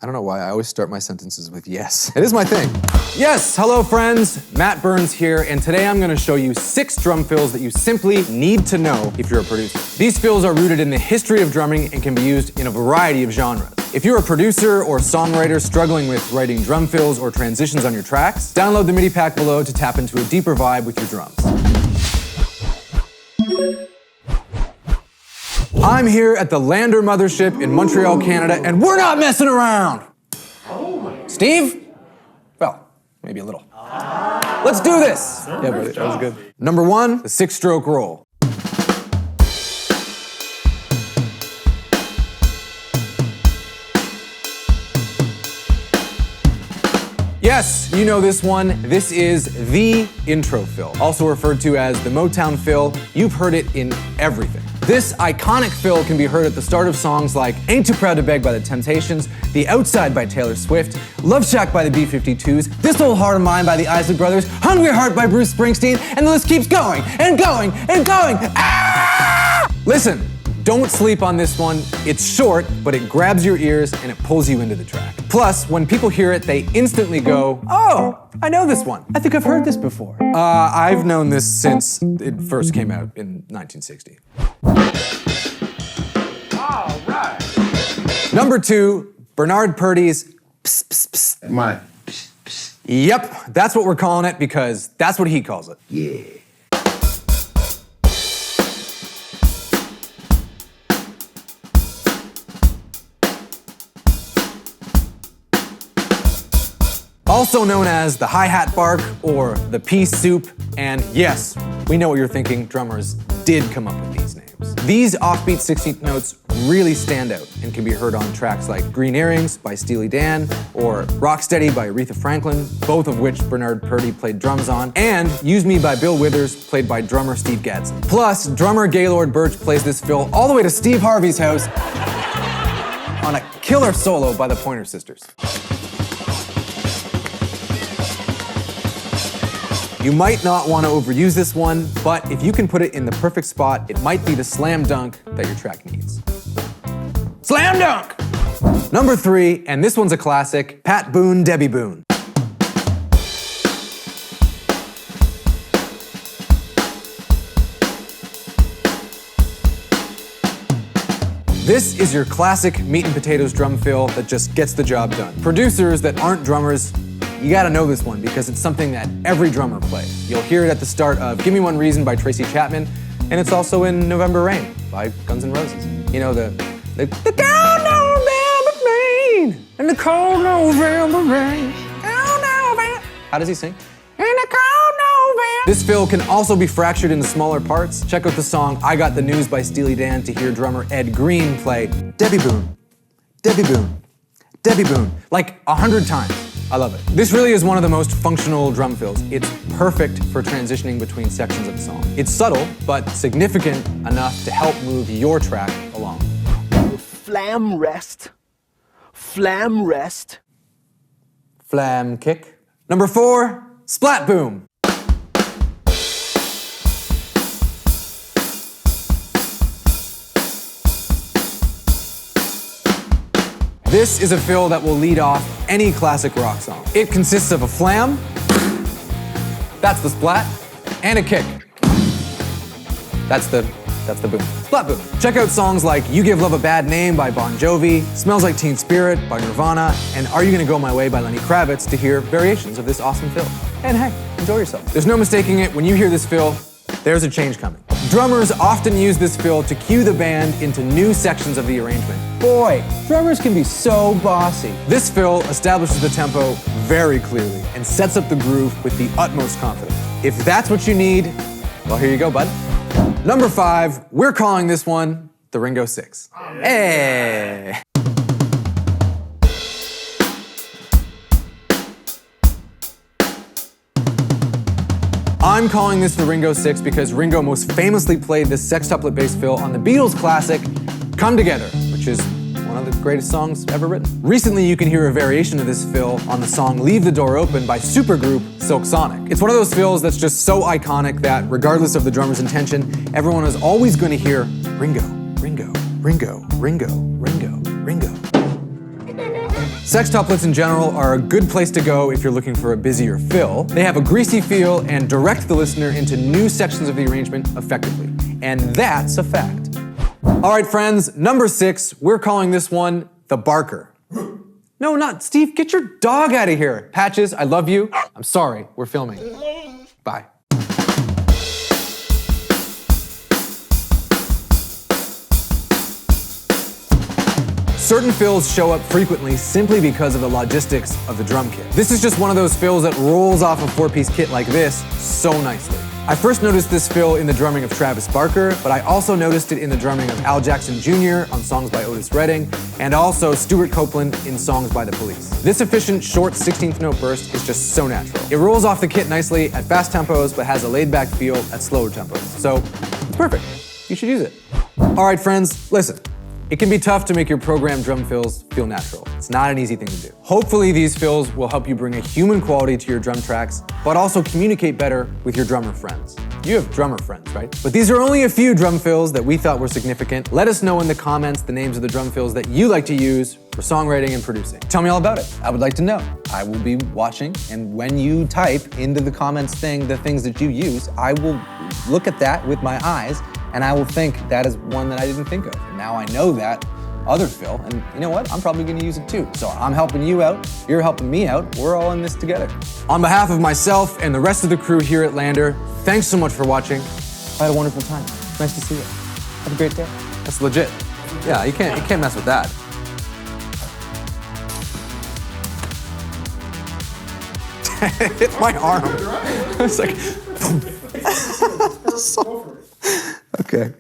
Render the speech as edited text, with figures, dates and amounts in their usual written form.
I don't know why I always start my sentences with yes. It is my thing. Yes, hello friends, Matt Burns here, and today I'm gonna show you 6 drum fills that you simply need to know if you're a producer. These fills are rooted in the history of drumming and can be used in a variety of genres. If you're a producer or songwriter struggling with writing drum fills or transitions on your tracks, download the MIDI pack below to tap into a deeper vibe with your drums. I'm here at the Lander Mothership in Montreal, Canada, and we're not messing around! Steve? Well, maybe a little. Let's do this! Yeah, buddy, that was good. Number 1, the 6-stroke roll. Yes, you know this one. This is the intro fill, also referred to as the Motown fill. You've heard it in everything. This iconic fill can be heard at the start of songs like Ain't Too Proud to Beg by the Temptations, The Outside by Taylor Swift, Love Shack by the B-52s, This Old Heart of Mine by the Isley Brothers, Hungry Heart by Bruce Springsteen, and the list keeps going and going and going. Ah! Listen, don't sleep on this one. It's short, but it grabs your ears and it pulls you into the track. Plus, when people hear it, they instantly go, oh, I know this one. I think I've heard this before. I've known this since it first came out in 1960. All right. Number 2, Bernard Purdie's Psst, Psst, Psst. My psst, psst. Yep, that's what we're calling it because that's what he calls it. Yeah. Also known as the hi-hat bark or the pea soup, and yes, we know what you're thinking, drummers did come up with these names. These offbeat 16th notes really stand out and can be heard on tracks like Green Earrings by Steely Dan or Rocksteady by Aretha Franklin, both of which Bernard Purdie played drums on, and Use Me by Bill Withers, played by drummer Steve Gadsden. Plus, drummer Gaylord Birch plays this fill all the way to Steve Harvey's house on a killer solo by the Pointer Sisters. You might not want to overuse this one, but if you can put it in the perfect spot, it might be the slam dunk that your track needs. Slam dunk! Number 3, and this one's a classic, Pat Boone, Debbie Boone. This is your classic meat and potatoes drum fill that just gets the job done. Producers that aren't drummers, you gotta know this one because it's something that every drummer plays. You'll hear it at the start of Give Me One Reason by Tracy Chapman, and it's also in November Rain by Guns N' Roses. You know, the cold November rain, and the cold November rain, cold November. How does he sing? In the cold November. This fill can also be fractured into smaller parts. Check out the song I Got the News by Steely Dan to hear drummer Ed Green play Debbie Boone, Debbie Boone, Debbie Boone, like 100 times. I love it. This really is one of the most functional drum fills. It's perfect for transitioning between sections of a song. It's subtle, but significant enough to help move your track along. Flam rest. Flam rest. Flam kick. Number 4, Splat Boom. This is a fill that will lead off any classic rock song. It consists of a flam, that's the splat, and a kick. That's the boom. Splat boom. Check out songs like You Give Love a Bad Name by Bon Jovi, Smells Like Teen Spirit by Nirvana, and Are You Gonna Go My Way by Lenny Kravitz to hear variations of this awesome fill. And hey, enjoy yourself. There's no mistaking it, when you hear this fill, there's a change coming. Drummers often use this fill to cue the band into new sections of the arrangement. Boy, drummers can be so bossy. This fill establishes the tempo very clearly and sets up the groove with the utmost confidence. If that's what you need, well, here you go, bud. Number 5, we're calling this one the Ringo Six. Hey! I'm calling this the Ringo Six because Ringo most famously played this sextuplet bass fill on the Beatles classic, Come Together, which is one of the greatest songs ever written. Recently, you can hear a variation of this fill on the song Leave the Door Open by supergroup Silk Sonic. It's one of those fills that's just so iconic that, regardless of the drummer's intention, everyone is always going to hear Ringo, Ringo, Ringo, Ringo, Ringo, Ringo. Sextuplets in general are a good place to go if you're looking for a busier fill. They have a greasy feel and direct the listener into new sections of the arrangement effectively. And that's a fact. All right, friends, number 6, we're calling this one the barker. No, not Steve, get your dog out of here. Patches, I love you. I'm sorry, we're filming. Bye. Certain fills show up frequently simply because of the logistics of the drum kit. This is just one of those fills that rolls off a 4-piece kit like this so nicely. I first noticed this fill in the drumming of Travis Barker, but I also noticed it in the drumming of Al Jackson Jr. on songs by Otis Redding, and also Stuart Copeland in songs by The Police. This efficient, short 16th note burst is just so natural. It rolls off the kit nicely at fast tempos, but has a laid-back feel at slower tempos. So, it's perfect. You should use it. All right, friends, listen. It can be tough to make your programmed drum fills feel natural. It's not an easy thing to do. Hopefully these fills will help you bring a human quality to your drum tracks, but also communicate better with your drummer friends. You have drummer friends, right? But these are only a few drum fills that we thought were significant. Let us know in the comments the names of the drum fills that you like to use for songwriting and producing. Tell me all about it. I would like to know. I will be watching, and when you type into the comments thing the things that you use, I will look at that with my eyes, and I will think that is one that I didn't think of. Now I know that other fill, and you know what? I'm probably gonna use it too. So I'm helping you out, you're helping me out, we're all in this together. On behalf of myself and the rest of the crew here at Lander, thanks so much for watching. I had a wonderful time. Nice to see you. Have a great day. That's legit. Yeah, you can't mess with that. It hit my arm. It's like, okay.